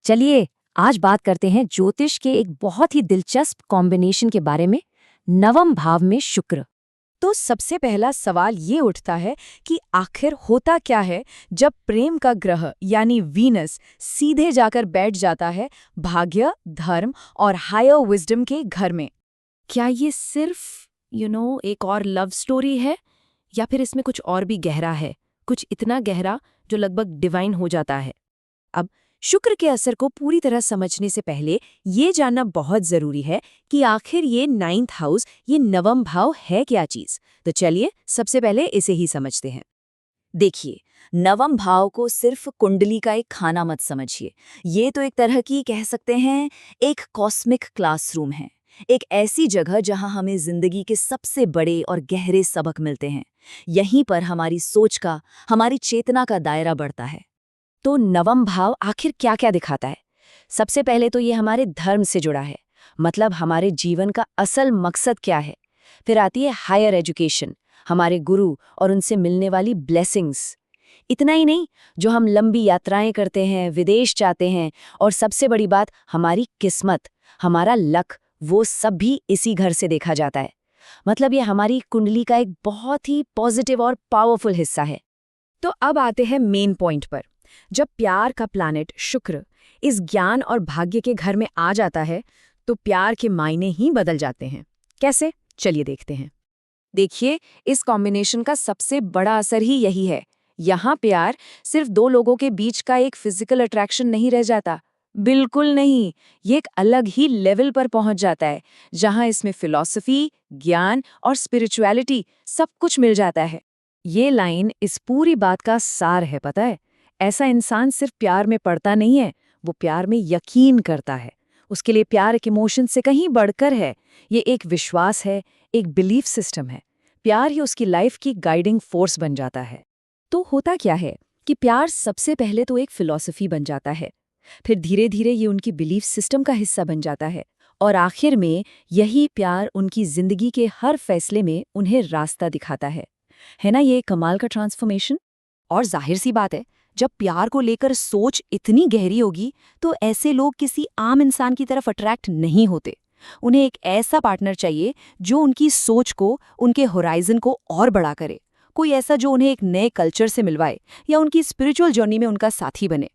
चलिए आज बात करते हैं ज्योतिष के एक बहुत ही दिलचस्प कॉम्बिनेशन के बारे में, नवम भाव में शुक्र। तो सबसे पहला सवाल ये उठता है कि आखिर होता क्या है जब प्रेम का ग्रह यानी वीनस सीधे जाकर बैठ जाता है भाग्य, धर्म और हायर विजडम के घर में। क्या ये सिर्फ एक और लव स्टोरी है, या फिर इसमें कुछ और भी गहरा है, कुछ इतना गहरा जो लगभग डिवाइन हो जाता है? अब शुक्र के असर को पूरी तरह समझने से पहले ये जानना बहुत जरूरी है कि आखिर ये 9th हाउस, ये नवम भाव है क्या चीज। तो चलिए सबसे पहले इसे ही समझते हैं। देखिए, नवम भाव को सिर्फ कुंडली का एक खाना मत समझिए। ये तो एक तरह की कह सकते हैं एक कॉस्मिक क्लासरूम है, एक ऐसी जगह जहां हमें जिंदगी के सबसे बड़े और गहरे सबक मिलते हैं। यहीं पर हमारी सोच का, हमारी चेतना का दायरा बढ़ता है। तो नवम भाव आखिर क्या क्या दिखाता है? सबसे पहले तो ये हमारे धर्म से जुड़ा है, मतलब हमारे जीवन का असल मकसद क्या है। फिर आती है हायर एजुकेशन, हमारे गुरु और उनसे मिलने वाली ब्लेसिंग्स। इतना ही नहीं, जो हम लंबी यात्राएं करते हैं, विदेश जाते हैं, और सबसे बड़ी बात हमारी किस्मत, हमारा लक, वो सब भी इसी घर से देखा जाता है। मतलब ये हमारी कुंडली का एक बहुत ही पॉजिटिव और पावरफुल हिस्सा है। तो अब आते हैं मेन पॉइंट पर। जब प्यार का प्लैनेट शुक्र इस ज्ञान और भाग्य के घर में आ जाता है तो प्यार के मायने ही बदल जाते हैं। कैसे? चलिए देखते हैं। देखिए, इस कॉम्बिनेशन का सबसे बड़ा असर ही यही है। यहाँ प्यार सिर्फ दो लोगों के बीच का एक फिजिकल अट्रैक्शन नहीं रह जाता, बिल्कुल नहीं। ये एक अलग ही लेवल पर पहुंच जाता है, जहाँ इसमें फिलॉसफी, ज्ञान और स्पिरिचुअलिटी सब कुछ मिल जाता है। ये लाइन इस पूरी बात का सार है, पता है। ऐसा इंसान सिर्फ प्यार में पड़ता नहीं है, वो प्यार में यकीन करता है। उसके लिए प्यार एक इमोशन से कहीं बढ़कर है। ये एक विश्वास है, एक बिलीफ सिस्टम है। प्यार ही उसकी लाइफ की गाइडिंग फोर्स बन जाता है। तो होता क्या है कि प्यार सबसे पहले तो एक फिलॉसफी बन जाता है, फिर धीरे धीरे ये उनकी बिलीफ सिस्टम का हिस्सा बन जाता है, और आखिर में यही प्यार उनकी जिंदगी के हर फैसले में उन्हें रास्ता दिखाता है ना ये कमाल का ट्रांसफॉर्मेशन। और जाहिर सी बात है, जब प्यार को लेकर सोच इतनी गहरी होगी तो ऐसे लोग किसी आम इंसान की तरफ अट्रैक्ट नहीं होते। उन्हें एक ऐसा पार्टनर चाहिए जो उनकी सोच को, उनके होराइजन को और बड़ा करे। कोई ऐसा जो उन्हें एक नए कल्चर से मिलवाए या उनकी स्पिरिचुअल जर्नी में उनका साथी बने।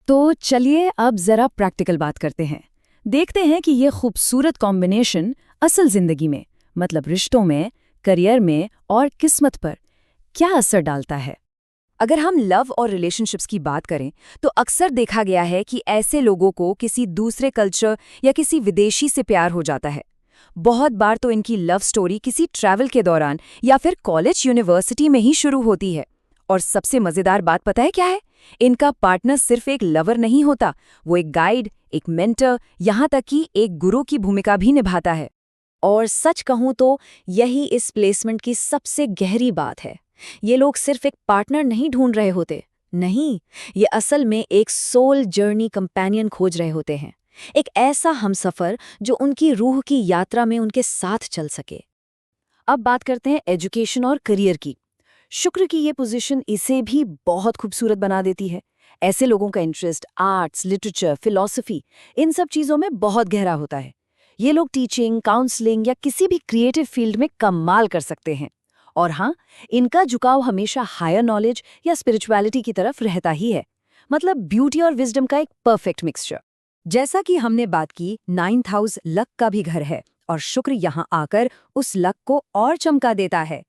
तो चलिए अब जरा प्रैक्टिकल बात करते हैं। देखते हैं कि ये खूबसूरत कॉम्बिनेशन असल जिंदगी में, मतलब रिश्तों में, करियर में और किस्मत पर क्या असर डालता है। अगर हम लव और रिलेशनशिप्स की बात करें तो अक्सर देखा गया है कि ऐसे लोगों को किसी दूसरे कल्चर या किसी विदेशी से प्यार हो जाता है। बहुत बार तो इनकी लव स्टोरी किसी ट्रैवल के दौरान या फिर कॉलेज यूनिवर्सिटी में ही शुरू होती है। और सबसे मजेदार बात पता है क्या है? इनका पार्टनर सिर्फ एक लवर नहीं होता, वो एक गाइड, एक मेंटर, यहाँ तक कि एक गुरु की भूमिका भी निभाता है। और सच कहूँ तो यही इस प्लेसमेंट की सबसे गहरी बात है। ये लोग सिर्फ एक पार्टनर नहीं ढूंढ रहे होते, नहीं, ये असल में एक सोल जर्नी कंपेनियन खोज रहे होते हैं। एक ऐसा हमसफर जो उनकी रूह की यात्रा में उनके साथ चल सके। अब बात करते हैं एजुकेशन और करियर की। शुक्र की ये पोजीशन इसे भी बहुत खूबसूरत बना देती है। ऐसे लोगों का इंटरेस्ट आर्ट्स, लिटरेचर, फिलॉसफी, इन सब चीज़ों में बहुत गहरा होता है। ये लोग टीचिंग, काउंसलिंग या किसी भी क्रिएटिव फील्ड में कमाल कर सकते हैं। और हाँ, इनका झुकाव हमेशा हायर नॉलेज या स्पिरिचुअलिटी की तरफ रहता ही है। मतलब ब्यूटी और विजडम का एक परफेक्ट मिक्सचर। जैसा कि हमने बात की, 9th हाउस लक का भी घर है, और शुक्र यहाँ आकर उस लक को और चमका देता है।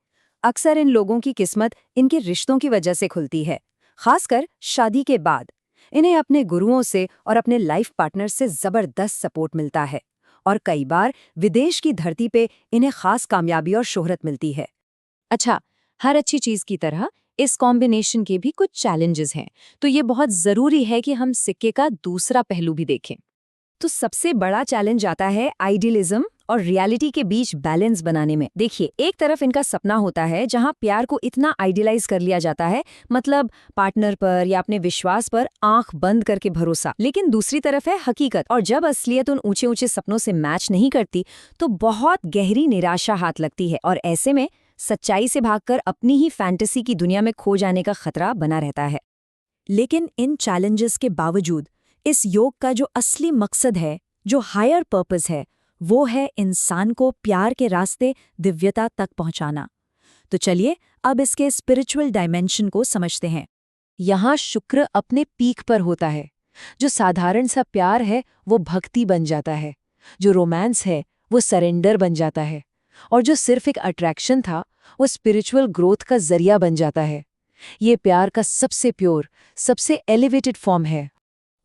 अक्सर इन लोगों की किस्मत इनके रिश्तों की वजह से खुलती है, खासकर शादी के बाद। इन्हें अपने गुरुओं से और अपने लाइफ पार्टनर से जबरदस्त सपोर्ट मिलता है, और कई बार विदेश की धरती पे इन्हें खास कामयाबी और शोहरत मिलती है। अच्छा, हर अच्छी चीज की तरह इस कॉम्बिनेशन के भी कुछ चैलेंजेस हैं, तो ये बहुत जरूरी है कि हम सिक्के का दूसरा पहलू भी देखें। तो सबसे बड़ा चैलेंज आता है आइडियलिज्म और रियलिटी के बीच बैलेंस बनाने में। देखिए, एक तरफ इनका सपना होता है जहां प्यार को इतना आइडियलाइज कर लिया जाता है, मतलब पार्टनर पर या अपने विश्वास पर आंख बंद करके भरोसा। लेकिन दूसरी तरफ है हकीकत, और जब असलियत उन ऊंचे ऊंचे सपनों से मैच नहीं करती तो बहुत गहरी निराशा हाथ लगती है, और ऐसे में सच्चाई से भागकर अपनी ही फैंटेसी की दुनिया में खो जाने का खतरा बना रहता है। लेकिन इन चैलेंजेस के बावजूद इस योग का जो असली मकसद है, जो हायर पर्पस है, वो है इंसान को प्यार के रास्ते दिव्यता तक पहुंचाना। तो चलिए अब इसके स्पिरिचुअल डायमेंशन को समझते हैं। यहाँ शुक्र अपने पीक पर होता है। जो साधारण सा प्यार है वो भक्ति बन जाता है, जो रोमांस है वो सरेंडर बन जाता है, और जो सिर्फ एक अट्रैक्शन था वो स्पिरिचुअल ग्रोथ का जरिया बन जाता है। ये प्यार का सबसे प्योर, सबसे एलिवेटेड फॉर्म है।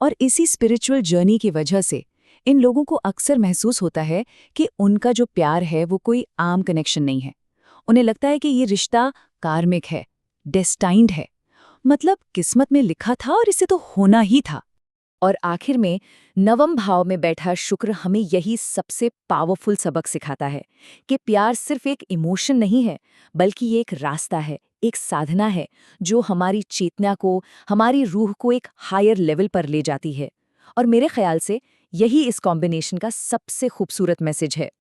और इसी स्पिरिचुअल जर्नी की वजह से इन लोगों को अक्सर महसूस होता है कि उनका जो प्यार है वो कोई आम कनेक्शन नहीं है। उन्हें लगता है कि ये रिश्ता कार्मिक है, डेस्टाइन्ड है, मतलब किस्मत में लिखा था और इसे तो होना ही था। और आखिर में नवम भाव में बैठा शुक्र हमें यही सबसे पावरफुल सबक सिखाता है कि प्यार सिर्फ एक इमोशन नहीं है, बल्कि ये एक रास्ता है, एक साधना है जो हमारी चेतना को, हमारी रूह को एक हायर लेवल पर ले जाती है। और मेरे ख्याल से यही इस कॉम्बिनेशन का सबसे खूबसूरत मैसेज है।